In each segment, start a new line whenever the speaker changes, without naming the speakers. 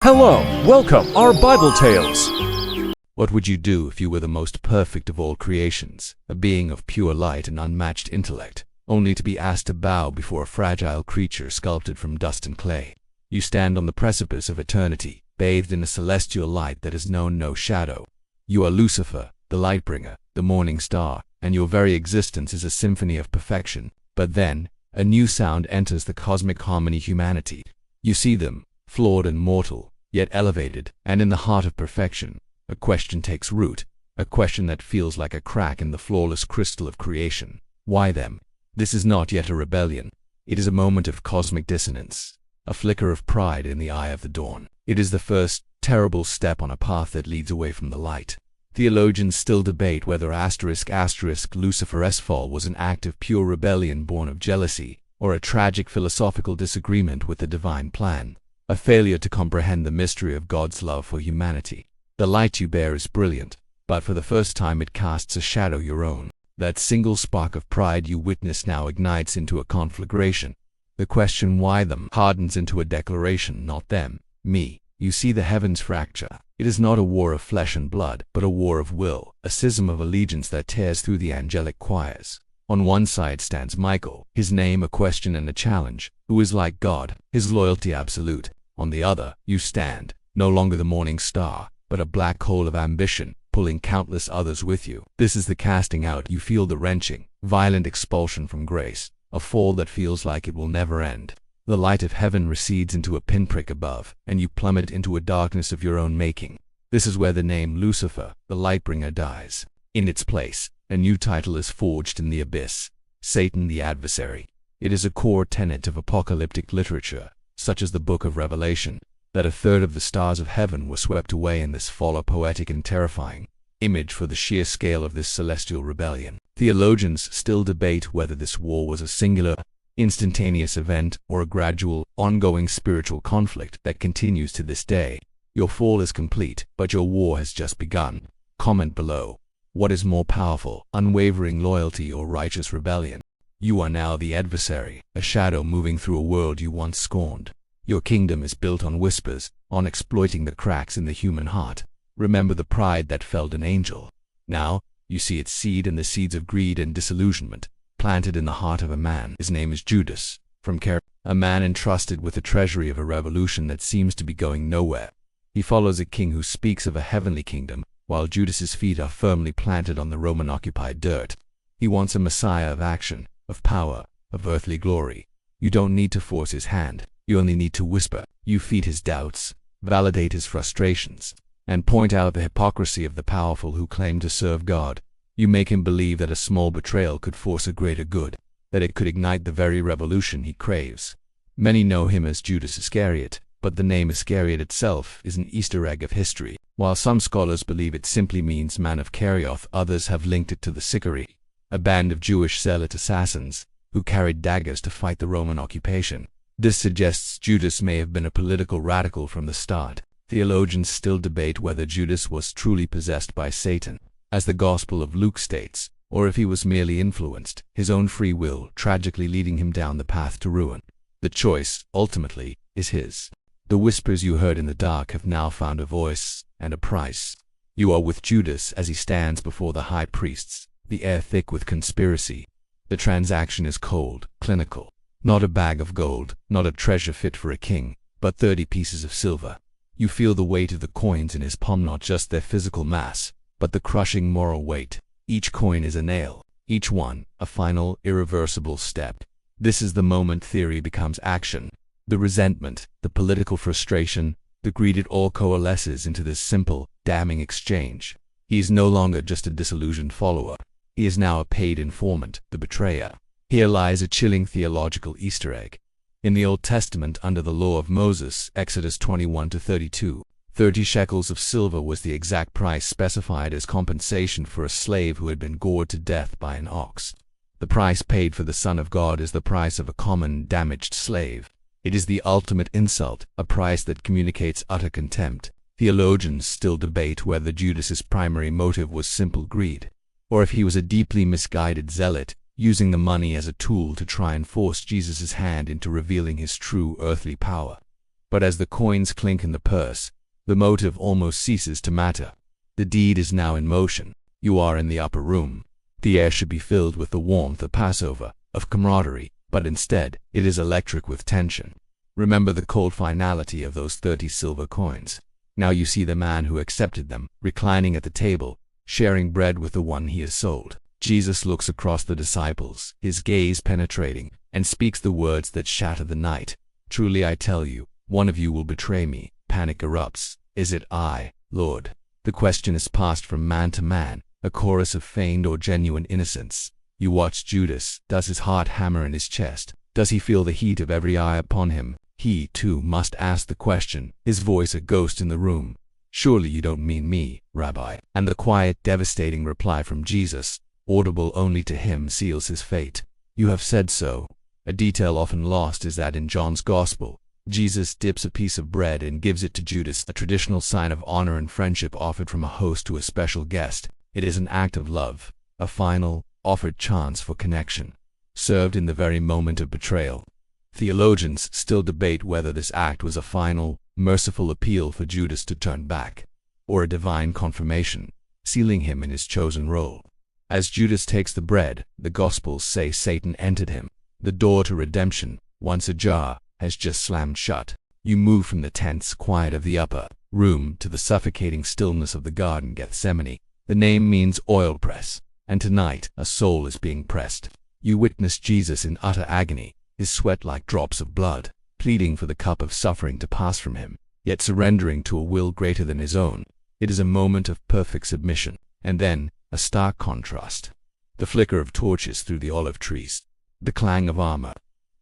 Hello, welcome our Bible Tales.
What would you do if you were the most perfect of all creations, a being of pure light and unmatched intellect, only to be asked to bow before a fragile creature sculpted from dust and clay? You stand on the precipice of eternity, bathed in a celestial light that has known no shadow. You are Lucifer, the light-bringer, the morning star, and your very existence is a symphony of perfection. But then, a new sound enters the cosmic harmony humanity. You see them, flawed and mortal, yet elevated, and in the heart of perfection, a question takes root, a question that feels like a crack in the flawless crystal of creation. Why them? This is not yet a rebellion. It is a moment of cosmic dissonance, a flicker of pride in the eye of the dawn. It is the first terrible step on a path that leads away from the light. Theologians still debate whether Lucifer's fall was an act of pure rebellion born of jealousy, or a tragic philosophical disagreement with the divine plan, a failure to comprehend the mystery of God's love for humanity. The light you bear is brilliant, but for the first time it casts a shadow your own. That single spark of pride you witness now ignites into a conflagration. The question why them hardens into a declaration, not them, me. You see the heavens fracture. It is not a war of flesh and blood, but a war of will, a schism of allegiance that tears through the angelic choirs. On one side stands Michael, his name a question and a challenge, who is like God, his loyalty absolute. On the other, you stand, no longer the morning star, but a black hole of ambition, pulling countless others with you. This is the casting out. You feel the wrenching, violent expulsion from grace, a fall that feels like it will never end. The light of heaven recedes into a pinprick above, and you plummet into a darkness of your own making. This is where the name Lucifer, the Lightbringer, dies. In its place, a new title is forged in the abyss: Satan the Adversary. It is a core tenet of apocalyptic literature, such as the Book of Revelation, that a third of the stars of heaven were swept away in this fall, a poetic and terrifying image for the sheer scale of this celestial rebellion. Theologians still debate whether this war was a singular, instantaneous event or a gradual, ongoing spiritual conflict that continues to this day. Your fall is complete, but your war has just begun. Comment below. What is more powerful, unwavering loyalty or righteous rebellion? You are now the adversary, a shadow moving through a world you once scorned. Your kingdom is built on whispers, on exploiting the cracks in the human heart. Remember the pride that felled an angel. Now, you see its seed in the seeds of greed and disillusionment, planted in the heart of a man. His name is Judas, from Iscariot, a man entrusted with the treasury of a revolution that seems to be going nowhere. He follows a king who speaks of a heavenly kingdom, while Judas's feet are firmly planted on the Roman-occupied dirt. He wants a messiah of action, of power, of earthly glory. You don't need to force his hand, you only need to whisper. You feed his doubts, validate his frustrations, and point out the hypocrisy of the powerful who claim to serve God. You make him believe that a small betrayal could force a greater good, that it could ignite the very revolution he craves. Many know him as Judas Iscariot, but the name Iscariot itself is an Easter egg of history. While some scholars believe it simply means man of Carioth, others have linked it to the Sicarii, a band of Jewish zealot assassins who carried daggers to fight the Roman occupation. This suggests Judas may have been a political radical from the start. Theologians still debate whether Judas was truly possessed by Satan, as the Gospel of Luke states, or if he was merely influenced, his own free will tragically leading him down the path to ruin. The choice, ultimately, is his. The whispers you heard in the dark have now found a voice and a price. You are with Judas as he stands before the high priests, the air thick with conspiracy. The transaction is cold, clinical. Not a bag of gold, not a treasure fit for a king, but 30 pieces of silver. You feel the weight of the coins in his palm, not just their physical mass, but the crushing moral weight. Each coin is a nail, each one a final, irreversible step. This is the moment theory becomes action. The resentment, the political frustration, the greed, it all coalesces into this simple, damning exchange. He is no longer just a disillusioned follower. He is now a paid informant, the betrayer. Here lies a chilling theological Easter egg. In the Old Testament, under the law of Moses, Exodus 21-32, 30 shekels of silver was the exact price specified as compensation for a slave who had been gored to death by an ox. The price paid for the Son of God is the price of a common, damaged slave. It is the ultimate insult, a price that communicates utter contempt. Theologians still debate whether Judas's primary motive was simple greed, or if he was a deeply misguided zealot, using the money as a tool to try and force Jesus' hand into revealing his true earthly power. But as the coins clink in the purse, the motive almost ceases to matter. The deed is now in motion. You are in the upper room. The air should be filled with the warmth of Passover, of camaraderie, but instead, it is electric with tension. Remember the cold finality of those 30 silver coins. Now you see the man who accepted them, reclining at the table, sharing bread with the one he has sold. Jesus looks across the disciples, his gaze penetrating, and speaks the words that shatter the night. Truly I tell you, one of you will betray me. Panic erupts. Is it I, Lord? The question is passed from man to man, a chorus of feigned or genuine innocence. You watch Judas. Does his heart hammer in his chest? Does he feel the heat of every eye upon him? He, too, must ask the question, his voice a ghost in the room. Surely you don't mean me, Rabbi. And the quiet, devastating reply from Jesus, audible only to him, seals his fate. You have said so. A detail often lost is that in John's Gospel, Jesus dips a piece of bread and gives it to Judas, a traditional sign of honor and friendship offered from a host to a special guest. It is an act of love, a final, offered chance for connection, served in the very moment of betrayal. Theologians still debate whether this act was a final, merciful appeal for Judas to turn back, or a divine confirmation, sealing him in his chosen role. As Judas takes the bread, the Gospels say Satan entered him. The door to redemption, once ajar, has just slammed shut. You move from the tense quiet of the upper room to the suffocating stillness of the Garden Gethsemane. The name means oil press, and tonight a soul is being pressed. You witness Jesus in utter agony, his sweat like drops of blood, pleading for the cup of suffering to pass from him, yet surrendering to a will greater than his own. It is a moment of perfect submission, and then a stark contrast. The flicker of torches through the olive trees, the clang of armor.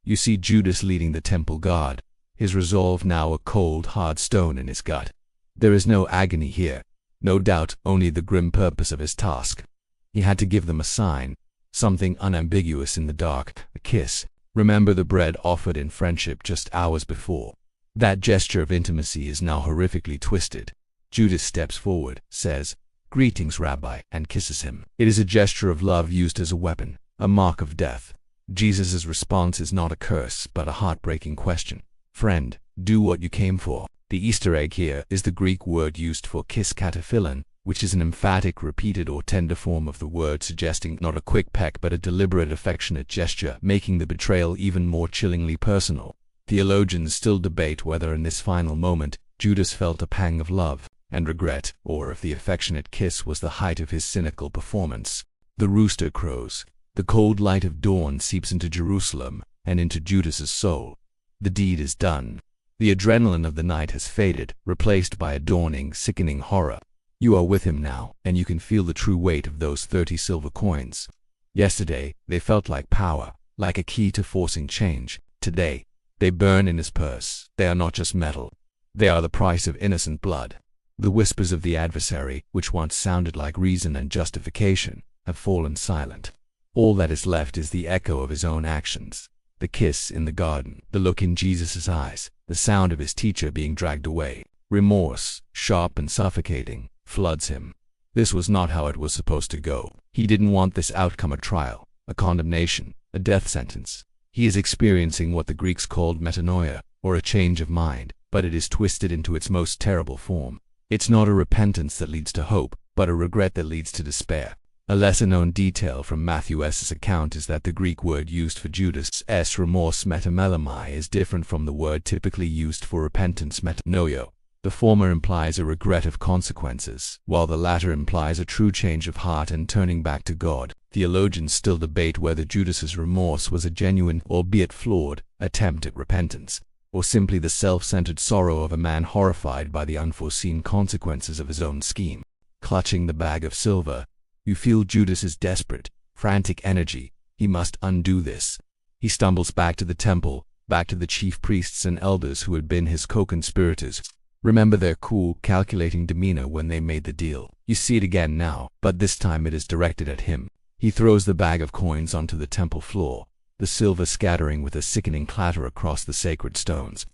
You see Judas leading the temple guard, his resolve now a cold, hard stone in his gut. There is no agony here, no doubt, only the grim purpose of his task. He had to give them a sign, something unambiguous in the dark, a kiss. Remember the bread offered in friendship just hours before. That gesture of intimacy is now horrifically twisted. Judas steps forward, says, "Greetings, Rabbi," and kisses him. It is a gesture of love used as a weapon, a mark of death. Jesus' response is not a curse, but a heartbreaking question. Friend, do what you came for. The Easter egg here is the Greek word used for kiss kataphilin, which is an emphatic, repeated or tender form of the word, suggesting not a quick peck but a deliberate, affectionate gesture, making the betrayal even more chillingly personal. Theologians still debate whether in this final moment Judas felt a pang of love and regret, or if the affectionate kiss was the height of his cynical performance. The rooster crows. The cold light of dawn seeps into Jerusalem and into Judas's soul. The deed is done. The adrenaline of the night has faded, replaced by a dawning, sickening horror. You are with him now, and you can feel the true weight of those 30 silver coins. Yesterday, they felt like power, like a key to forcing change. Today, they burn in his purse. They are not just metal. They are the price of innocent blood. The whispers of the adversary, which once sounded like reason and justification, have fallen silent. All that is left is the echo of his own actions. The kiss in the garden, the look in Jesus' eyes, the sound of his teacher being dragged away. Remorse, sharp and suffocating, floods him. This was not how it was supposed to go. He didn't want this outcome: a trial, a condemnation, a death sentence. He is experiencing what the Greeks called metanoia, or a change of mind, but it is twisted into its most terrible form. It's not a repentance that leads to hope, but a regret that leads to despair. A lesser-known detail from Matthew's account is that the Greek word used for Judas' remorse, metamelamai, is different from the word typically used for repentance, metanoia. The former implies a regret of consequences, while the latter implies a true change of heart and turning back to God. Theologians still debate whether Judas's remorse was a genuine, albeit flawed, attempt at repentance, or simply the self-centered sorrow of a man horrified by the unforeseen consequences of his own scheme. Clutching the bag of silver, you feel Judas's desperate, frantic energy. He must undo this. He stumbles back to the temple, back to the chief priests and elders who had been his co-conspirators. Remember their cool, calculating demeanor when they made the deal. You see it again now, but this time it is directed at him. He throws the bag of coins onto the temple floor, the silver scattering with a sickening clatter across the sacred stones.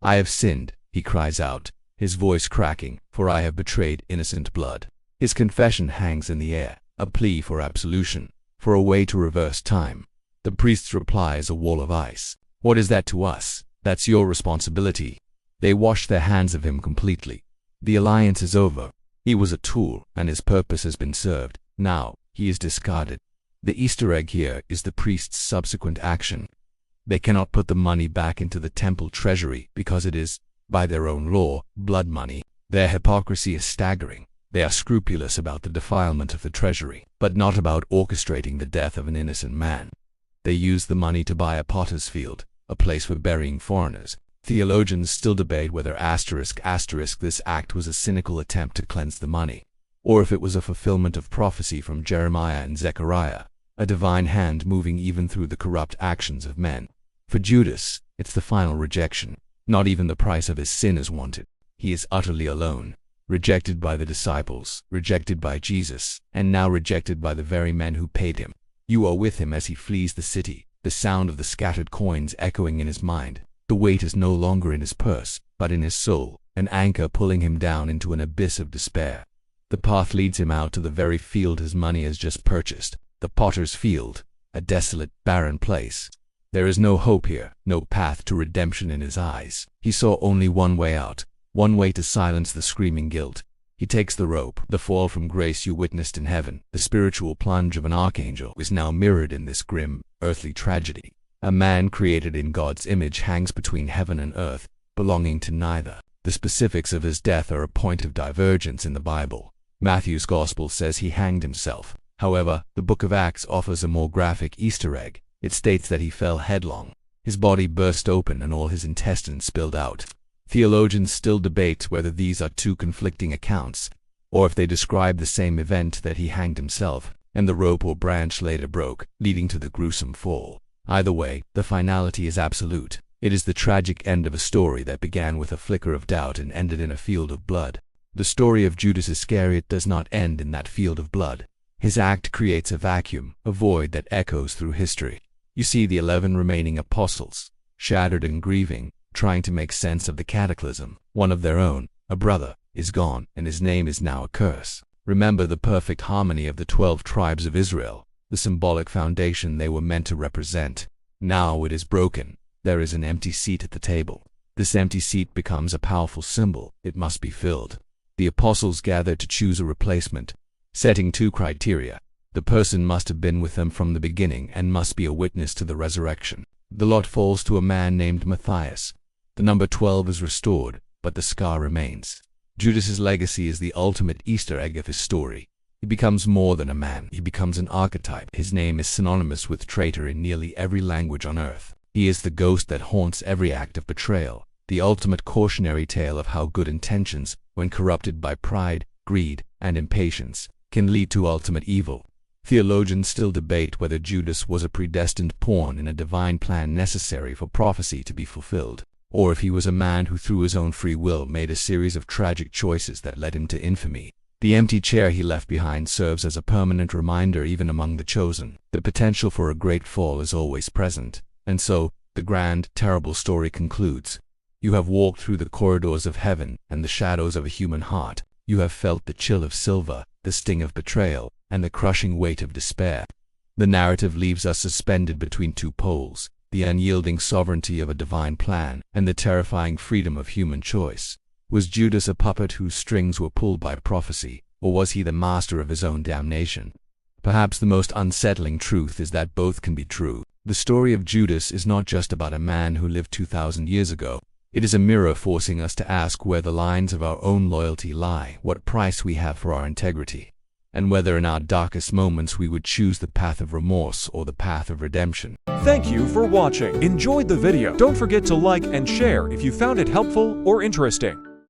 "I have sinned," he cries out, his voice cracking, "for I have betrayed innocent blood." His confession hangs in the air, a plea for absolution, for a way to reverse time. The priest's reply is a wall of ice. "What is that to us? That's your responsibility." They washed their hands of him completely. The alliance is over. He was a tool, and his purpose has been served. Now, he is discarded. The Easter egg here is the priest's subsequent action. They cannot put the money back into the temple treasury because it is, by their own law, blood money. Their hypocrisy is staggering. They are scrupulous about the defilement of the treasury, but not about orchestrating the death of an innocent man. They use the money to buy a potter's field, a place for burying foreigners. Theologians still debate whether this act was a cynical attempt to cleanse the money, or if it was a fulfillment of prophecy from Jeremiah and Zechariah, a divine hand moving even through the corrupt actions of men. For Judas, it's the final rejection. Not even the price of his sin is wanted. He is utterly alone, rejected by the disciples, rejected by Jesus, and now rejected by the very men who paid him. You are with him as he flees the city, the sound of the scattered coins echoing in his mind. The weight is no longer in his purse, but in his soul, an anchor pulling him down into an abyss of despair. The path leads him out to the very field his money has just purchased, the potter's field, a desolate, barren place. There is no hope here, no path to redemption in his eyes. He saw only one way out, one way to silence the screaming guilt. He takes the rope. The fall from grace you witnessed in heaven, the spiritual plunge of an archangel, is now mirrored in this grim, earthly tragedy. A man created in God's image hangs between heaven and earth, belonging to neither. The specifics of his death are a point of divergence in the Bible. Matthew's Gospel says he hanged himself. However, the book of Acts offers a more graphic Easter egg. It states that he fell headlong. His body burst open and all his intestines spilled out. Theologians still debate whether these are two conflicting accounts, or if they describe the same event, that he hanged himself, and the rope or branch later broke, leading to the gruesome fall. Either way, the finality is absolute. It is the tragic end of a story that began with a flicker of doubt and ended in a field of blood. The story of Judas Iscariot does not end in that field of blood. His act creates a vacuum, a void that echoes through history. You see the 11 remaining apostles, shattered and grieving, trying to make sense of the cataclysm. One of their own, a brother, is gone, and his name is now a curse. Remember the perfect harmony of the 12 tribes of Israel, the symbolic foundation they were meant to represent. Now it is broken. There is an empty seat at the table. This empty seat becomes a powerful symbol. It must be filled. The apostles gathered to choose a replacement, setting 2 criteria. The person must have been with them from the beginning and must be a witness to the resurrection. The lot falls to a man named Matthias. The number 12 is restored, but the scar remains. Judas's legacy is the ultimate Easter egg of his story. He becomes more than a man. He becomes an archetype. His name is synonymous with traitor in nearly every language on earth. He is the ghost that haunts every act of betrayal, the ultimate cautionary tale of how good intentions, when corrupted by pride, greed, and impatience, can lead to ultimate evil. Theologians still debate whether Judas was a predestined pawn in a divine plan necessary for prophecy to be fulfilled, or if he was a man who through his own free will made a series of tragic choices that led him to infamy. The empty chair he left behind serves as a permanent reminder even among the chosen. The potential for a great fall is always present. And so, the grand, terrible story concludes. You have walked through the corridors of heaven and the shadows of a human heart. You have felt the chill of silver, the sting of betrayal, and the crushing weight of despair. The narrative leaves us suspended between 2 poles, the unyielding sovereignty of a divine plan and the terrifying freedom of human choice. Was Judas a puppet whose strings were pulled by prophecy, or was he the master of his own damnation? Perhaps the most unsettling truth is that both can be true. The story of Judas is not just about a man who lived 2,000 years ago. It is a mirror forcing us to ask where the lines of our own loyalty lie, what price we have for our integrity, and whether in our darkest moments we would choose the path of remorse or the path of redemption.
Thank you for watching. Enjoyed the video? Don't forget to like and share if you found it helpful or interesting.